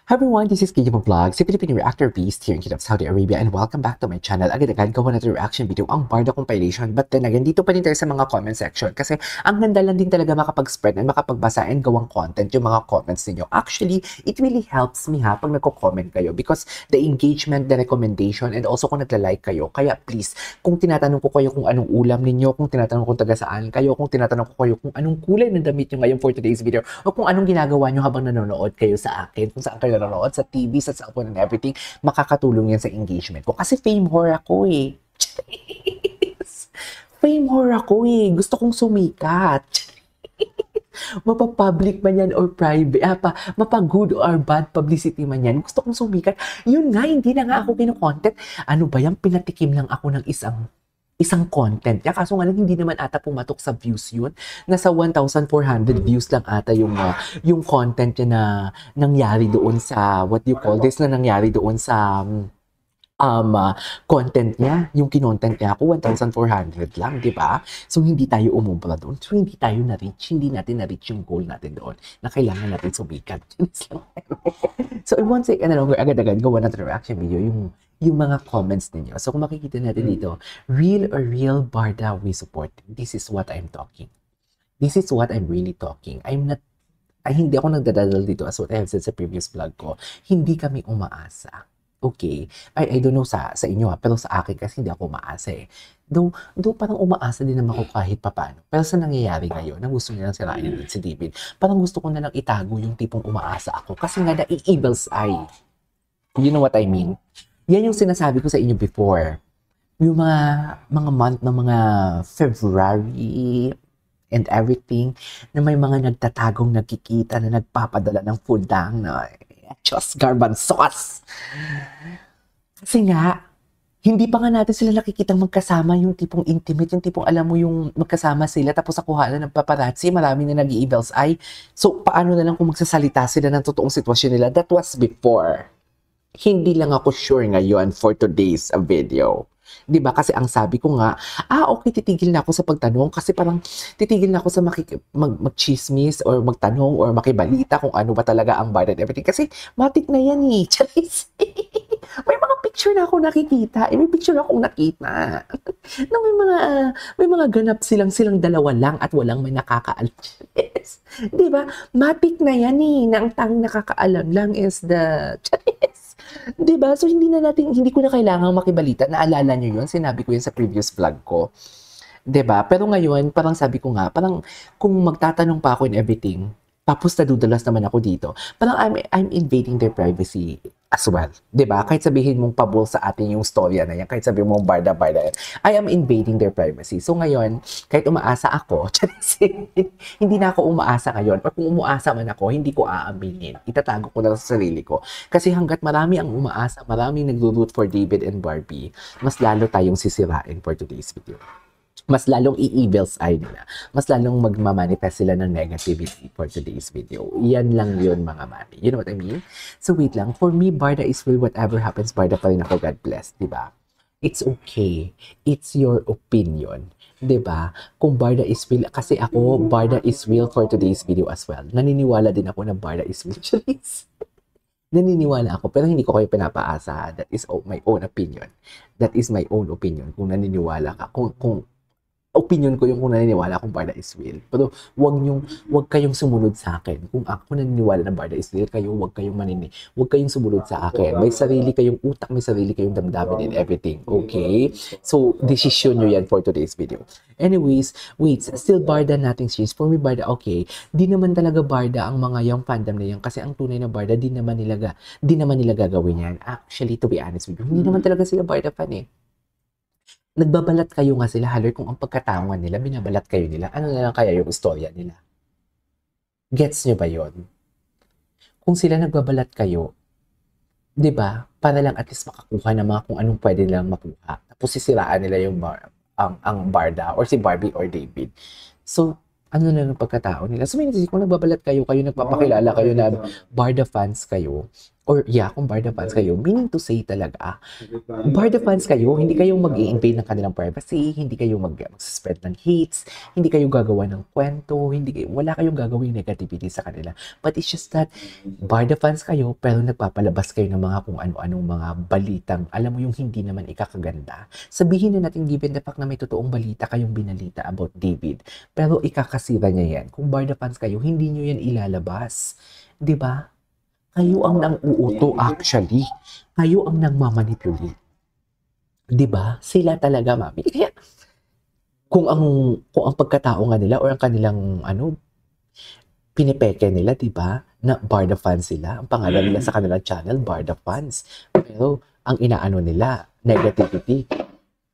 Hi everyone, this is KJ Vlog, si Filipino Reactor Beast here in Kingdom of Saudi Arabia, and welcome back to my channel. Agad-agad gawa na reaction video ang Barda compilation, but then again, dito pa din tayo sa mga comment section kasi ang ganda lang din talaga makapag-spread and makapagbasa and gawang content yung mga comments ninyo. Actually, it really helps me pag nagko-comment kayo because the engagement, the recommendation, and also kung nagla-like kayo. Kaya please, kung tinatanong ko kayo kung anong ulam ninyo, kung tinatanong ko taga saan kayo, kung tinatanong ko kayo kung anong kulay ng damit nyo ngayon for today's video, o kung anong ginagawa nyo habang nanonood kayo sa akin, kung saan kayo nanonood, sa TV, sa cellphone, and everything, makakatulong yan sa engagement ko. Kasi fame whore ako eh. Fame whore ako eh. Gusto kong sumikat. Mapapublic man yan or private, mapa-good or bad publicity man yan. Gusto kong sumikat. Yun nga, hindi na nga ako kino-content. Ano ba yan? Pinatikim lang ako ng isang content. Ya, kaso nga lang, hindi naman ata pumatok sa views yun. Nasa 1,400 views lang ata yung content niya na nangyari doon sa, what do you call this, na nangyari doon sa content niya. Yung kinontent niya ako, 1,400 lang, di ba? So, hindi tayo umubra doon. So, hindi tayo na-reach. Hindi natin na-reach yung goal natin doon na kailangan natin sumikat. So, once again, agad-agad gawa natin reaction video, yung mga comments ninyo. So, kung makikita natin dito, real or real Barda we support. This is what I'm talking. This is what I'm really talking. Hindi ako nagdadadal dito as what I have said sa previous vlog ko. Hindi kami umaasa. Okay? I don't know sa inyo pero sa akin kasi hindi ako umaasa eh. Though parang umaasa din naman ako kahit papano. Pero sa nangyayari ngayon, na gusto nilang sirain si David, parang gusto ko na lang itago yung tipong umaasa ako. Kasi nga evil's eye. You know what I mean? Yan yung sinasabi ko sa inyo before. Yung mga month na mga February and everything, na may mga nagtatagong nagkikita na nagpapadala ng food lang na just garbanzos. Kasi nga, hindi pa nga natin sila nakikitang magkasama, yung tipong intimate, yung tipong alam mo yung magkasama sila tapos nakuha na ng paparazzi, marami na nag-evil's eye. So, paano na lang kung magsasalita sila ng totoong sitwasyon nila? That was before. Hindi lang ako sure ngayon for today's video. Diba? Kasi ang sabi ko nga, okay, titigil na ako sa pagtanong kasi parang titigil na ako sa mag-chismis or magtanong or makibalita kung ano ba talaga ang Barda and everything. Kasi matik na yan eh. Charis. May mga picture na ako nakikita. May picture na akong nakita. Na may mga ganap silang dalawa lang at walang may nakakaalis. Diba? Matik na yan eh. Na ang tanging nakakaalam lang is the charis. Diba? So, hindi ko na kailangang makibalita. Naalala nyo yun? Sinabi ko yun sa previous vlog ko. Diba? Pero ngayon, parang sabi ko nga, parang kung magtatanong pa ako in everything, tapos nadudulas naman ako dito, parang I'm invading their privacy as well. Diba? Kahit sabihin mong pabol sa atin yung storya na yan, kahit sabihin mong Barda, I am invading their privacy. So ngayon, kahit umaasa ako, hindi na ako umaasa ngayon. Or kung umaasa man ako, hindi ko aaminin. Itatago ko na lang sa sarili ko. Kasi hanggat marami ang umaasa, marami nagro-root for David and Barbie, mas lalo tayong sisirain for today's video. Mas lalong i-evil's eye nila. Mas lalong magmamanifest sila ng negativity for today's video. Yan lang yun, mga mami. You know what I mean? So, wait lang. For me, Barda is real. Whatever happens, Barda pa rin ako. God bless. Diba? It's okay. It's your opinion. Diba? Kung Barda is real, kasi ako, Barda is real for today's video as well. Naniniwala din ako na Barda is real. Naniniwala ako, pero hindi ko kayo pinapaasa. That is my own opinion. That is my own opinion. Kung naniniwala ka, kung opinion ko yung kung naniniwala kung Barda is real. Pero wag kayong sumunod sa akin. Kung ako naniniwala na Barda is real, wag kayong sumunod sa akin. May sarili kayong utak, may sarili kayong damdamin and everything. Okay? So, decision nyo yan for today's video. Anyways, wait, still Barda nothing changed. For me, Barda, okay. Di naman talaga Barda ang mga yung fandom na yan. Kasi ang tunay na Barda, di naman nila gagawin yan. Actually, to be honest with you, hindi naman talaga sila Barda fan eh. Nagbabalat kayo nga sila, halos kung ang pagkatawan nila, binabalat kayo nila. Ano na lang kaya yung istorya nila? Gets nyo ba yon? Kung sila nagbabalat kayo, di ba? Para lang at least makakuha na mga kung anong pwede nilang makuha. Tapos sisiraan nila yung ang Barda or si Barbie or David. So, ano na ng pagkatao nila? So, kung nagbabalat kayo, nagpapakilala kayo na Barda fans kayo, or yeah, kung Barda fans kayo, meaning to say talaga, Barda fans kayo, hindi kayo mag-i-invade ng kanilang privacy, hindi kayo mag-spread ng hates, hindi kayo gagawa ng kwento, wala kayong gagawing negativity sa kanila. But it's just that, Barda fans kayo, pero nagpapalabas kayo ng mga kung ano-anong mga balitang, alam mo yung hindi naman ikakaganda. Sabihin na natin, given the fact na may totoong balita kayong binalita about David, pero ikakasira niya yan. Kung Barda fans kayo, hindi nyo yan ilalabas. 'Di ba? Kayo ang nang-uuto actually. Kayo ang nang-mamanipulate. 'Di ba? Sila talaga, mami. Kaya kung ang pagkatao nga nila or ang kanilang pinipeke nila, 'di ba? Na Barda fans sila. Ang pangalan nila sa kanilang channel, Barda fans. Pero ang inaano nila, negativity.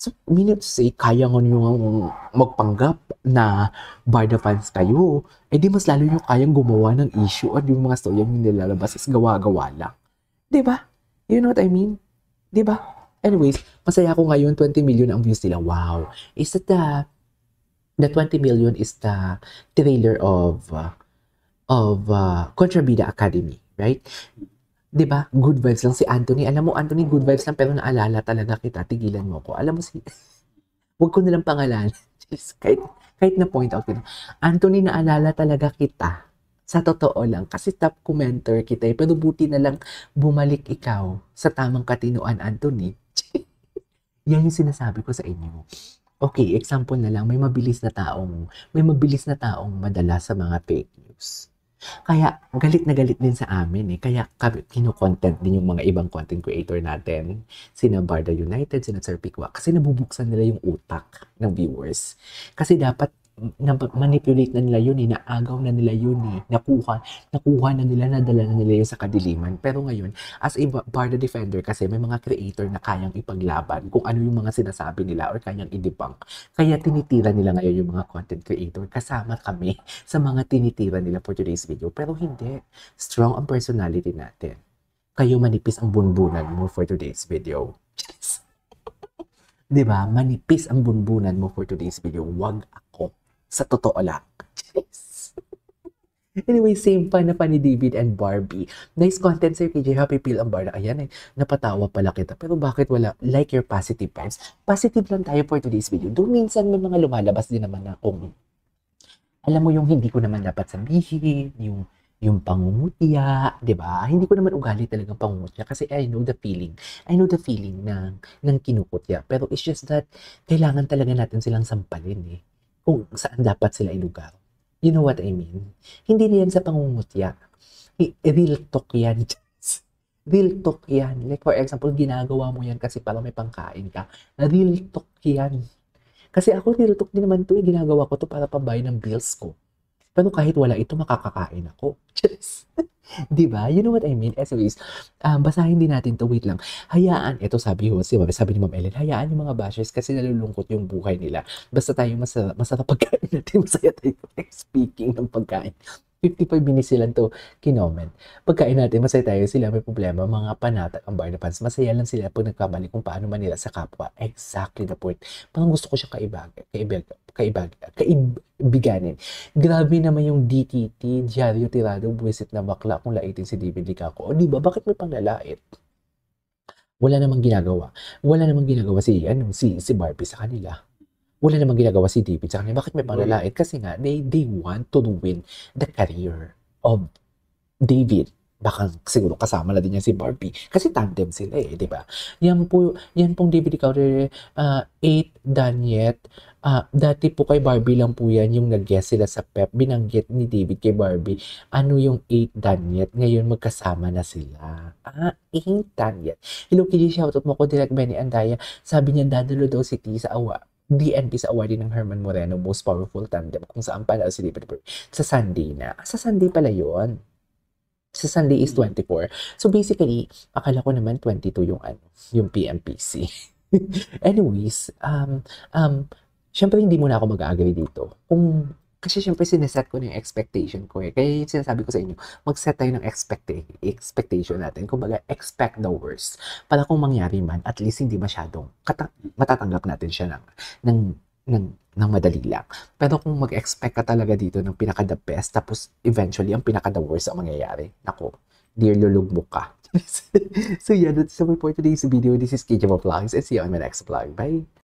So, meaning to say, kaya nga nyo magpanggap na Barda fans kayo, di mas lalo nyo kayang gumawa ng issue at yung mga story yung nilalabas is gawa-gawa lang. Diba? You know what I mean? Diba? Anyways, masaya ako ngayon, 20 million ang views nila. Wow. Is that the 20 million is the trailer of Contrabida Academy, right? 'Di ba? Good vibes lang si Anthony. Alam mo, Anthony, good vibes lang pero naalala talaga kita. Tigilan mo ko. Alam mo wag ko nilang pangalan. Just kahit na point out ko. Anthony, naalala talaga kita. Sa totoo lang. Kasi top commenter kita. Pero buti na lang bumalik ikaw sa tamang katinuan, Anthony. Yan yung sinasabi ko sa inyo. Okay, example na lang. May mabilis na taong madala sa mga fake news. Kaya galit na galit din sa amin eh. Kaya kino-content din yung mga ibang content creator natin. Sina Barda United, sina Sir Pikwa. Kasi nabubuksan nila yung utak ng viewers. Kasi dapat manipulate na nila yun eh. Naagaw na nila yun eh. Nakuha na nila, nadala na nila yun sa kadiliman. Pero ngayon, as a Barda defender kasi may mga creator na kayang ipaglaban kung ano yung mga sinasabi nila or kayang i-debunk. Kaya tinitira nila ngayon yung mga content creator. Kasama kami sa mga tinitira nila for today's video. Pero hindi. Strong ang personality natin. Kayo manipis ang bunbunan mo for today's video. Yes. Diba? Manipis ang bunbunan mo for today's video. Wag ako. Sa totoo lang. Yes. Anyway, same pa na pa ni David and Barbie. Nice content, Sir KJ. Happy feel ang Barda. Ayan eh, napatawa pala kita. Pero bakit wala? Like your positive vibes. Positive lang tayo for today's video. Doon minsan may mga lumalabas din naman na kung alam mo yung hindi ko naman dapat sabihin, yung pangungutya, 'di ba? Hindi ko naman ugali talagang pangungutya kasi I know the feeling. I know the feeling ng kinukutya. Pero it's just that kailangan talaga natin silang sampalin eh. Kung saan dapat sila ilugar. You know what I mean? Hindi na yan sa pangungutya. Real talk yan. Real talk yan. Like for example, ginagawa mo yan kasi para may pangkain ka. Real talk yan. Kasi ako real talk din naman to eh. Ginagawa ko to para pambayad ng bills ko. Pero kahit wala ito, makakakain ako. Just, diba? You know what I mean? Anyways, basahin din natin to. Wait lang. Hayaan, ito sabi ni Ma'am Ellen, hayaan yung mga bashers kasi nalulungkot yung buhay nila. Basta tayo masarap pagkain natin, masaya tayo. Speaking ng pagkain. 55 minutes silang to kinoment. Pagkain natin, masaya tayo, sila may problema, mga panatag ang Barda fans. Masaya lang sila pag nagkamali kung paano manila sa kapwa. Exactly the point. Parang gusto ko siya kaibiganin. Grabe naman yung DTT, Diaryo Tirado, buwisit na bakla kung laitin si David Licaco. O diba, bakit may panglalait? Wala namang ginagawa. Wala namang ginagawa si Barbie sa kanila. Wala namang ginagawa si David sa kanila. Bakit may panglalait? Kasi nga, they want to ruin the career of David. Baka siguro kasama na din niya si Barbie. Kasi tandem sila eh, di ba? Yan pong David Icauter, 8 Danyet. Dati po kay Barbie lang po yan yung nag-guest sila sa PEP. Binanggit ni David kay Barbie. Ano yung 8 Danyet? Ngayon magkasama na sila. 8 Danyet. Hello, Kili, shoutout mo ko direct Benny Andaya. Sabi niya, dadalo daw si T sa DNP sa awarding ng Herman Moreno Most Powerful Tandem kung saan pala si David sa Sunday na. Sa Sunday pala yun. Sa Sunday is 24. So basically, akala ko naman 22 yung PMPC. Anyways, syempre hindi muna ako mag-agree dito. Kasi syempre sineset ko na yung expectation ko eh. Kaya yung sinasabi ko sa inyo, mag-set tayo ng expectation natin. Kumbaga, expect the worst. Para kung mangyari man, at least hindi masyadong matatanggap natin siya ng madali lang. Pero kung mag-expect ka talaga dito ng pinaka-the best, tapos eventually ang pinaka-the worst ang mangyayari. Nako, dear lulugmok ka. So yeah, that's it for today's video. This is KJ Vlogs, and see you on my next vlog. Bye!